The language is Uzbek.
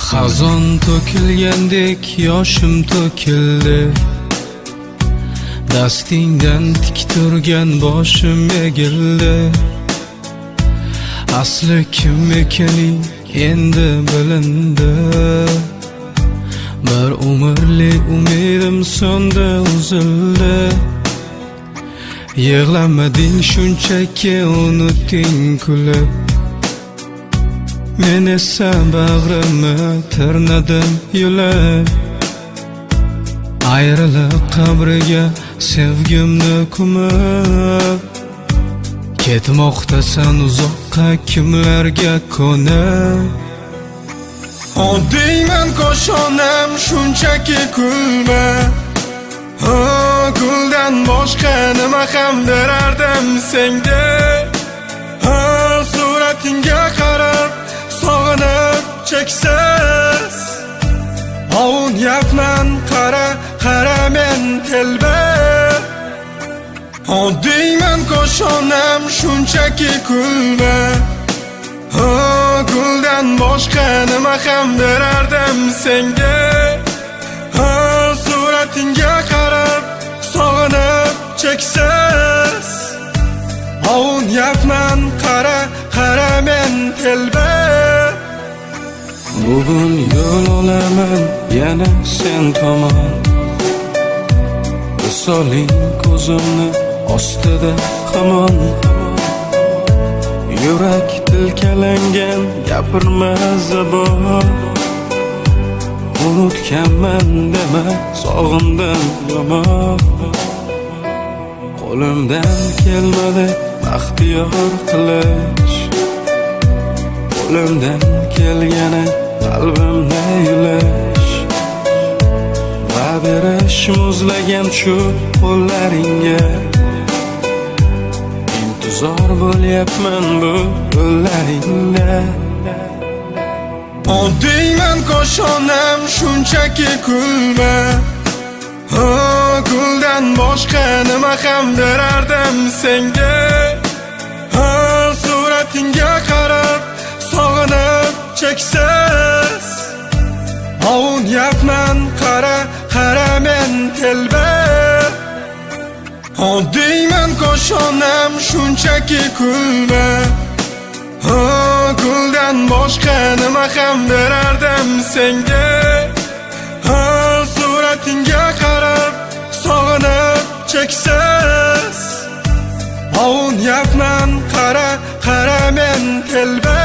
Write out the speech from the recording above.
Xazon to'kilgandek yoshim to'kildi, dastingdan tik turgan boshim egildi. Asli kim ekening endi bilindi, bir umrlik umidim so'ndi, uzildi. Yig'lamading shunchaki, unutding kulib, men esa bag'rimni tirnadim yulib. Ayriliq qabriga sevgimni ko'mib, ketmoqdasan uzoqqa kimlarga ko'nib. Deyman koshonam shunchaki kulma, guldan boshqa nima ham berardim senga. Suratingga qarab sog'inib cheksiz, ovunyapman qara qara men telba. Deyman koshonam shunchaki kulma, guldan boshqa nima ham berardim senga. Suratingga qarab sog'inib cheksiz, ovunyapman qara qara men telba. Bugun yo'l olaman yana sen tomon, visoling ko'zimni ostida hamon. Yurak tilkalangan gapirma zabon, unutganman dema sog'indim yomon. Qo'limdan kelmadi baxtiyor qilish, qo'limdan kelgani qalbimni yulish va berish muzlagan shu qo'llaringga. Intizor bo'lyapman bu yo'llaringda. Deyman koshonam shunchaki kulma, guldan boshqa nima ham berardim senga. Suratingga qarab sog'inib cheksiz, ovunyapman qara qara men telba. Deyman koshonam shunchaki kulma, guldan boshqa nima ham berardim senga. Suratingga qarab sog'inib cheksiz, ovunyapman qara qara men telba.